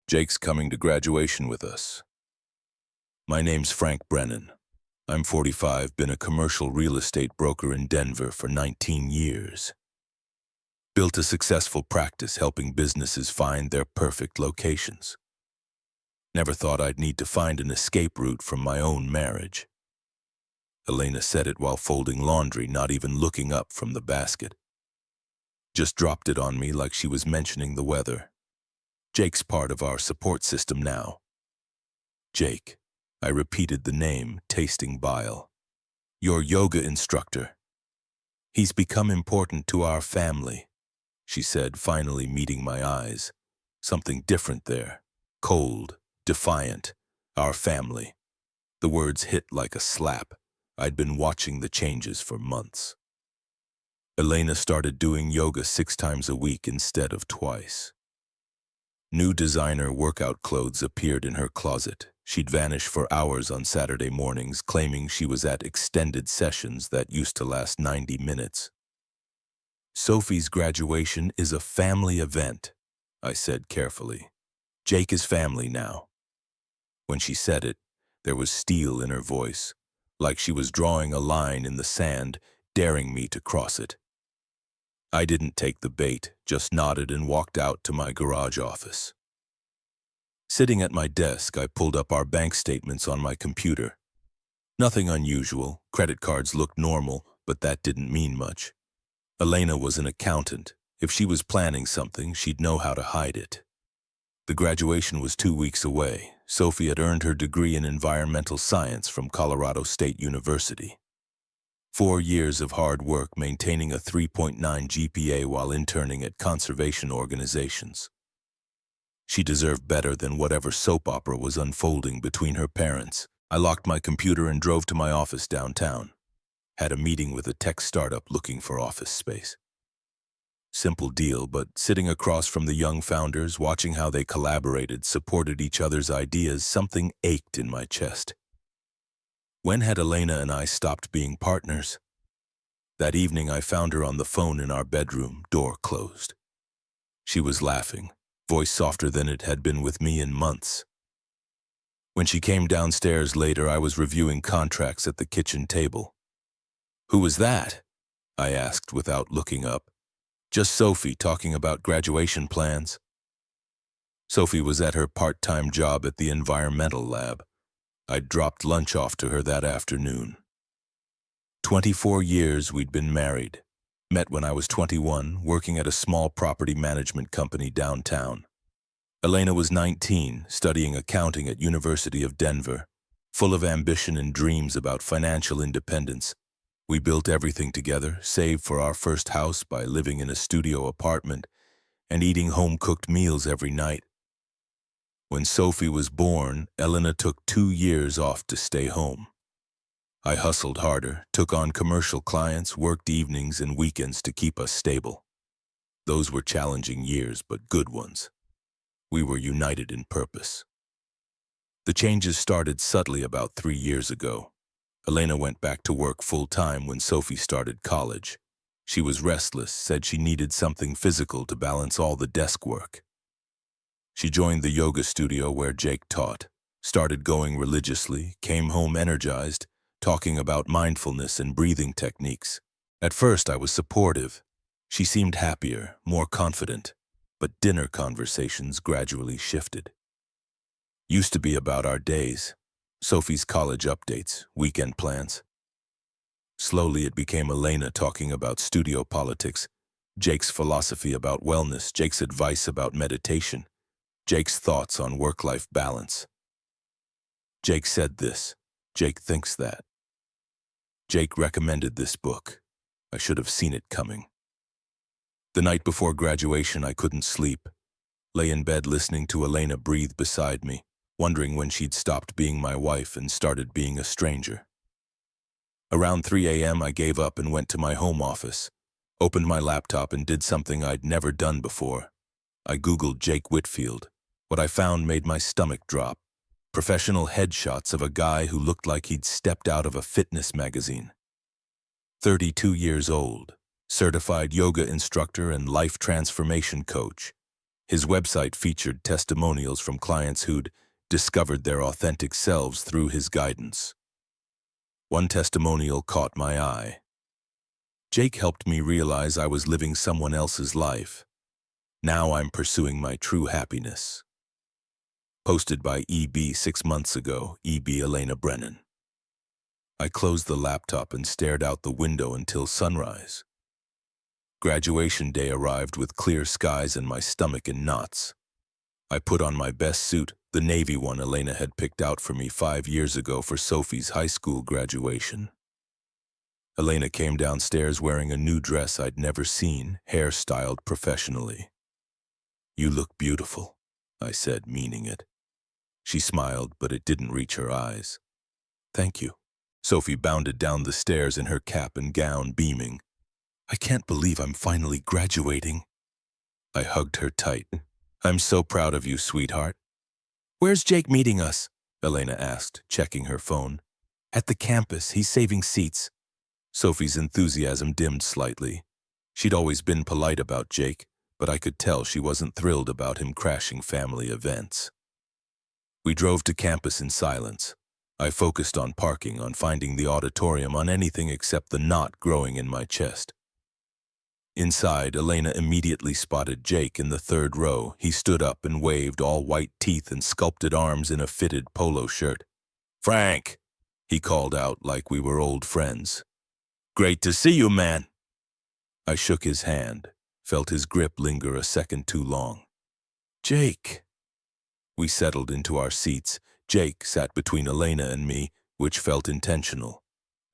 Jake's coming to graduation with us. My name's Frank Brennan. I'm 45, been a commercial real estate broker in Denver for 19 years. Built a successful practice helping businesses find their perfect locations. Never thought I'd need to find an escape route from my own marriage. Elena said it while folding laundry, not even looking up from the basket. Just dropped it on me like she was mentioning the weather. Jake's part of our support system now. Jake. I repeated the name, tasting bile. Your yoga instructor. He's become important to our family, she said, finally meeting my eyes. Something different there. Cold, defiant. Our family. The words hit like a slap. I'd been watching the changes for months. Elena started doing yoga 6 times a week instead of twice. New designer workout clothes appeared in her closet. She'd vanish for hours on Saturday mornings, claiming she was at extended sessions that used to last 90 minutes. Sophie's graduation is a family event, I said carefully. Jake is family now. When she said it, there was steel in her voice, like she was drawing a line in the sand, daring me to cross it. I didn't take the bait, just nodded and walked out to my garage office. Sitting at my desk, I pulled up our bank statements on my computer. Nothing unusual, credit cards looked normal, but that didn't mean much. Elena was an accountant. If she was planning something, she'd know how to hide it. The graduation was 2 weeks away. Sophie had earned her degree in environmental science from Colorado State University. 4 years of hard work maintaining a 3.9 GPA while interning at conservation organizations. She deserved better than whatever soap opera was unfolding between her parents. I locked my computer and drove to my office downtown. Had a meeting with a tech startup looking for office space. Simple deal, but sitting across from the young founders, watching how they collaborated, supported each other's ideas, something ached in my chest. When had Elena and I stopped being partners? That evening I found her on the phone in our bedroom, door closed. She was laughing, voice softer than it had been with me in months. When she came downstairs later, I was reviewing contracts at the kitchen table. Who was that? I asked without looking up. Just Sophie talking about graduation plans. Sophie was at her part-time job at the environmental lab. I'd dropped lunch off to her that afternoon. 24 years we'd been married. Met when I was 21, working at a small property management company downtown. Elena was 19, studying accounting at University of Denver, full of ambition and dreams about financial independence. We built everything together, saved for our first house by living in a studio apartment and eating home-cooked meals every night. When Sophie was born, Elena took 2 years off to stay home. I hustled harder, took on commercial clients, worked evenings and weekends to keep us stable. Those were challenging years, but good ones. We were united in purpose. The changes started subtly about 3 years ago. Elena went back to work full-time when Sophie started college. She was restless, said she needed something physical to balance all the desk work. She joined the yoga studio where Jake taught, started going religiously, came home energized, talking about mindfulness and breathing techniques. At first I was supportive. She seemed happier, more confident, but dinner conversations gradually shifted. Used to be about our days, Sophie's college updates, weekend plans. Slowly it became Elena talking about studio politics, Jake's philosophy about wellness, Jake's advice about meditation, Jake's thoughts on work-life balance. Jake said this. Jake thinks that. Jake recommended this book. I should have seen it coming. The night before graduation, I couldn't sleep. Lay in bed listening to Elena breathe beside me, wondering when she'd stopped being my wife and started being a stranger. Around 3 a.m., I gave up and went to my home office, opened my laptop and did something I'd never done before. I Googled Jake Whitfield. What I found made my stomach drop. Professional headshots of a guy who looked like he'd stepped out of a fitness magazine. 32 years old, certified yoga instructor and life transformation coach. His website featured testimonials from clients who'd discovered their authentic selves through his guidance. One testimonial caught my eye. Jake helped me realize I was living someone else's life. Now I'm pursuing my true happiness. Posted by EB 6 months ago, EB Elena Brennan. I closed the laptop and stared out the window until sunrise. Graduation day arrived with clear skies and my stomach in knots. I put on my best suit, the navy one Elena had picked out for me 5 years ago for Sophie's high school graduation. Elena came downstairs wearing a new dress I'd never seen, hair styled professionally. "You look beautiful," I said, meaning it. She smiled, but it didn't reach her eyes. "Thank you." Sophie bounded down the stairs in her cap and gown, beaming. "I can't believe I'm finally graduating." I hugged her tight. "I'm so proud of you, sweetheart." "Where's Jake meeting us?" Elena asked, checking her phone. "At the campus. He's saving seats." Sophie's enthusiasm dimmed slightly. She'd always been polite about Jake, but I could tell she wasn't thrilled about him crashing family events. We drove to campus in silence. I focused on parking, on finding the auditorium, on anything except the knot growing in my chest. Inside, Elena immediately spotted Jake in the third row. He stood up and waved, all white teeth and sculpted arms in a fitted polo shirt. "Frank," he called out like we were old friends. "Great to see you, man." I shook his hand, felt his grip linger a second too long. "Jake." We settled into our seats. Jake sat between Elena and me, which felt intentional.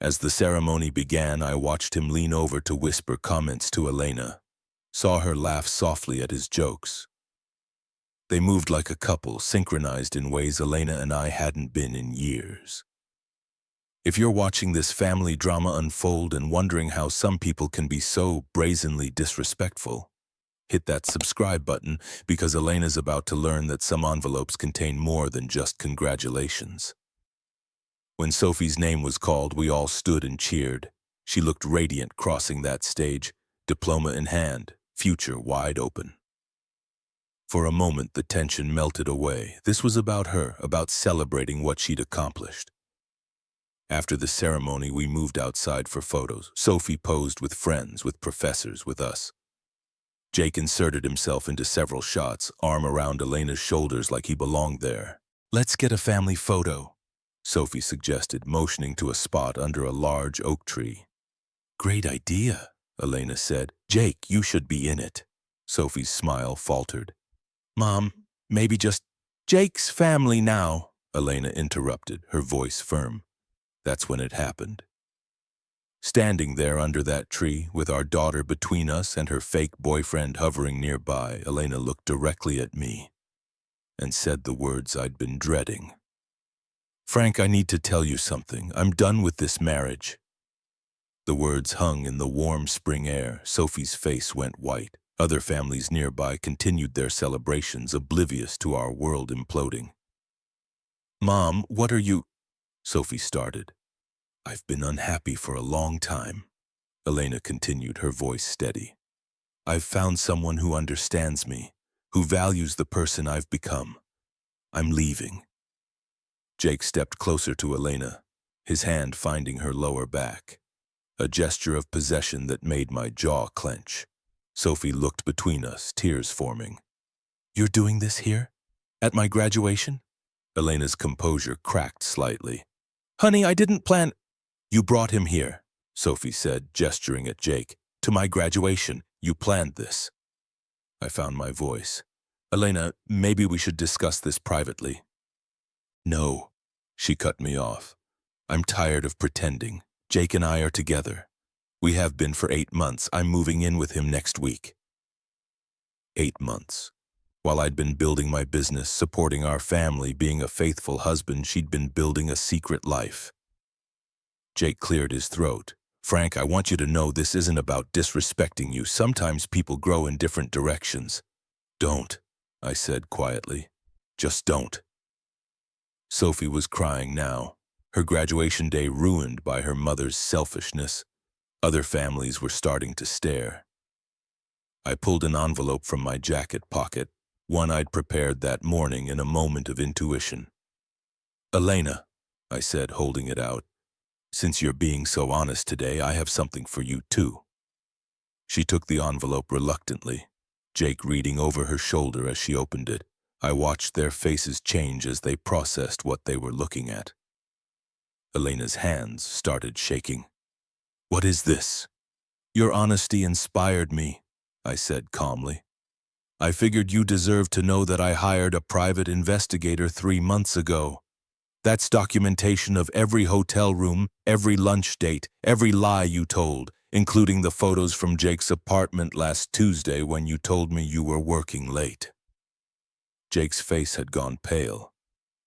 As the ceremony began, I watched him lean over to whisper comments to Elena. Saw her laugh softly at his jokes. They moved like a couple, synchronized in ways Elena and I hadn't been in years. If you're watching this family drama unfold and wondering how some people can be so brazenly disrespectful, hit that subscribe button, because Elena's about to learn that some envelopes contain more than just congratulations. When Sophie's name was called, we all stood and cheered. She looked radiant crossing that stage, diploma in hand, future wide open. For a moment, the tension melted away. This was about her, about celebrating what she'd accomplished. After the ceremony, we moved outside for photos. Sophie posed with friends, with professors, with us. Jake inserted himself into several shots, arm around Elena's shoulders like he belonged there. "Let's get a family photo," Sophie suggested, motioning to a spot under a large oak tree. "Great idea," Elena said. "Jake, you should be in it." Sophie's smile faltered. "Mom, maybe just Jake's family now," Elena interrupted, her voice firm. That's when it happened. Standing there under that tree, with our daughter between us and her fake boyfriend hovering nearby, Elena looked directly at me and said the words I'd been dreading. "Frank, I need to tell you something. I'm done with this marriage." The words hung in the warm spring air. Sophie's face went white. Other families nearby continued their celebrations, oblivious to our world imploding. "Mom, what are you—" Sophie started. "I've been unhappy for a long time," Elena continued, her voice steady. "I've found someone who understands me, who values the person I've become. I'm leaving." Jake stepped closer to Elena, his hand finding her lower back. A gesture of possession that made my jaw clench. Sophie looked between us, tears forming. "You're doing this here? At my graduation?" Elena's composure cracked slightly. "Honey, I didn't plan—" "You brought him here," Sophie said, gesturing at Jake. "To my graduation. You planned this." I found my voice. "Elena, maybe we should discuss this privately." "No," she cut me off. "I'm tired of pretending. Jake and I are together. We have been for 8 months. I'm moving in with him next week." 8 months. While I'd been building my business, supporting our family, being a faithful husband, she'd been building a secret life. Jake cleared his throat. "Frank, I want you to know this isn't about disrespecting you. Sometimes people grow in different directions." "Don't," I said quietly. "Just don't." Sophie was crying now, her graduation day ruined by her mother's selfishness. Other families were starting to stare. I pulled an envelope from my jacket pocket. one I'd prepared that morning in a moment of intuition. "Elena," I said, holding it out, "since you're being so honest today, I have something for you too." She took the envelope reluctantly, Jake reading over her shoulder as she opened it. I watched their faces change as they processed what they were looking at. Elena's hands started shaking. "What is this?" "Your honesty inspired me," I said calmly. "I figured you deserved to know that I hired a private investigator 3 months ago. That's documentation of every hotel room, every lunch date, every lie you told, including the photos from Jake's apartment last Tuesday when you told me you were working late." Jake's face had gone pale.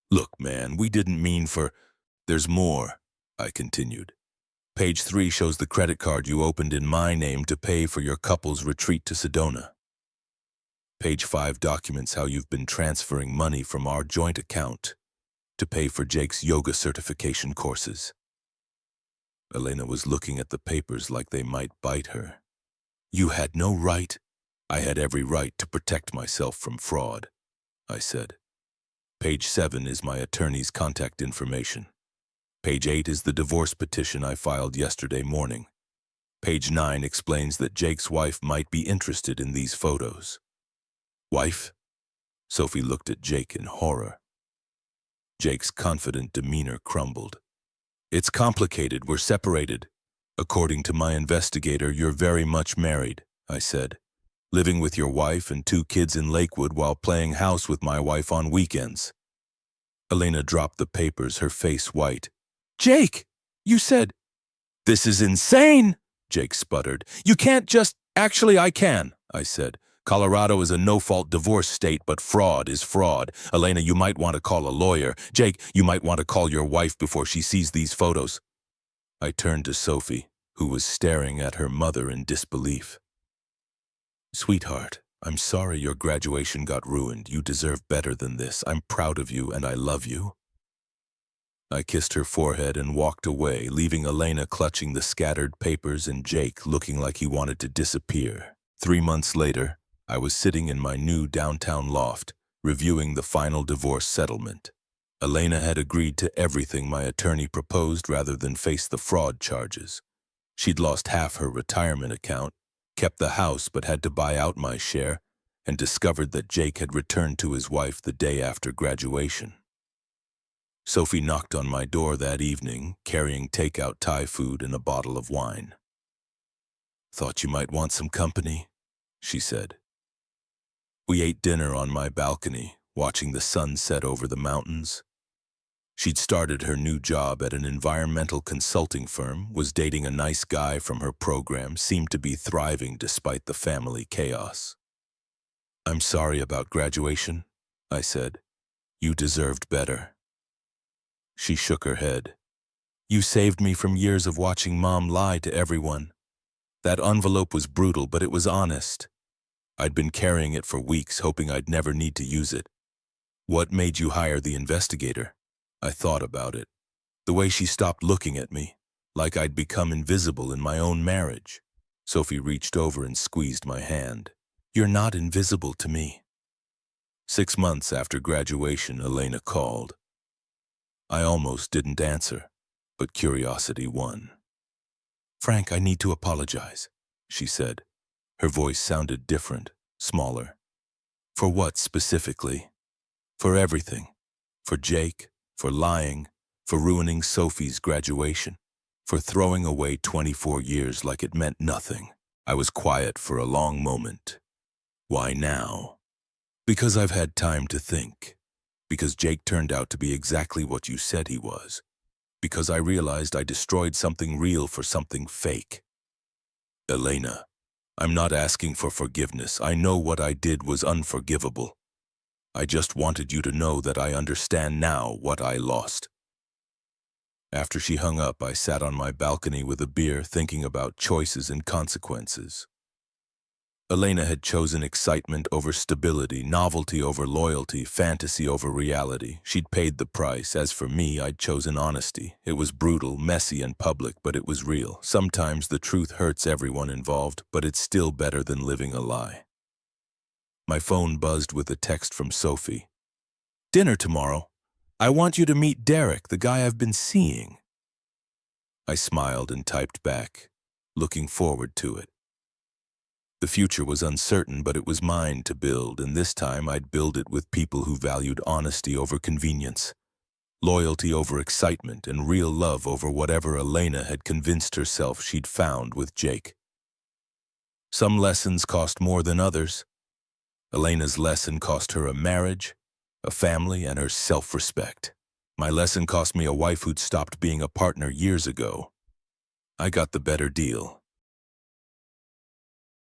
"Look, man, we didn't mean for—" "There's more," I continued. "Page 3 shows the credit card you opened in my name to pay for your couple's retreat to Sedona. Page 5 documents how you've been transferring money from our joint account to pay for Jake's yoga certification courses." Elena was looking at the papers like they might bite her. "You had no right." "I had every right to protect myself from fraud," I said. "Page 7 is my attorney's contact information. Page 8 is the divorce petition I filed yesterday morning. Page 9 explains that Jake's wife might be interested in these photos." "Wife?" Sophie looked at Jake in horror. Jake's confident demeanor crumbled. "It's complicated. We're separated. According to my investigator, you're very much married," I said, "living with your wife and 2 kids in Lakewood while playing house with my wife on weekends." Elena dropped the papers, her face white. "Jake, you said—" "This is insane," Jake sputtered. "You can't just—" "Actually, I can," I said. "Colorado is a no-fault divorce state, but fraud is fraud. Elena, you might want to call a lawyer. Jake, you might want to call your wife before she sees these photos." I turned to Sophie, who was staring at her mother in disbelief. "Sweetheart, I'm sorry your graduation got ruined. You deserve better than this. I'm proud of you and I love you." I kissed her forehead and walked away, leaving Elena clutching the scattered papers and Jake looking like he wanted to disappear. 3 months later, I was sitting in my new downtown loft, reviewing the final divorce settlement. Elena had agreed to everything my attorney proposed rather than face the fraud charges. She'd lost half her retirement account, kept the house but had to buy out my share, and discovered that Jake had returned to his wife the day after graduation. Sophie knocked on my door that evening, carrying takeout Thai food and a bottle of wine. "Thought you might want some company," she said. We ate dinner on my balcony, watching the sun set over the mountains. She'd started her new job at an environmental consulting firm, was dating a nice guy from her program, seemed to be thriving despite the family chaos. "I'm sorry about graduation," I said. "You deserved better." She shook her head. "You saved me from years of watching Mom lie to everyone. That envelope was brutal, but it was honest. I'd been carrying it for weeks, hoping I'd never need to use it." "What made you hire the investigator?" I thought about it. The way she stopped looking at me, like I'd become invisible in my own marriage. Sophie reached over and squeezed my hand. "You're not invisible to me." 6 months after graduation, Elena called. I almost didn't answer, but curiosity won. "Frank, I need to apologize," she said. Her voice sounded different, smaller. "For what specifically?" "For everything. For Jake, for lying, for ruining Sophie's graduation, for throwing away 24 years like it meant nothing." I was quiet for a long moment. "Why now?" "Because I've had time to think. Because Jake turned out to be exactly what you said he was. Because I realized I destroyed something real for something fake." "Elena, I'm not asking for forgiveness. I know what I did was unforgivable. I just wanted you to know that I understand now what I lost." After she hung up, I sat on my balcony with a beer, thinking about choices and consequences. Elena had chosen excitement over stability, novelty over loyalty, fantasy over reality. She'd paid the price. As for me, I'd chosen honesty. It was brutal, messy, and public, but it was real. Sometimes the truth hurts everyone involved, but it's still better than living a lie. My phone buzzed with a text from Sophie. "Dinner tomorrow. I want you to meet Derek, the guy I've been seeing." I smiled and typed back, looking forward to it. The future was uncertain, but it was mine to build, and this time I'd build it with people who valued honesty over convenience, loyalty over excitement, and real love over whatever Elena had convinced herself she'd found with Jake. Some lessons cost more than others. Elena's lesson cost her a marriage, a family, and her self-respect. My lesson cost me a wife who'd stopped being a partner years ago. I got the better deal.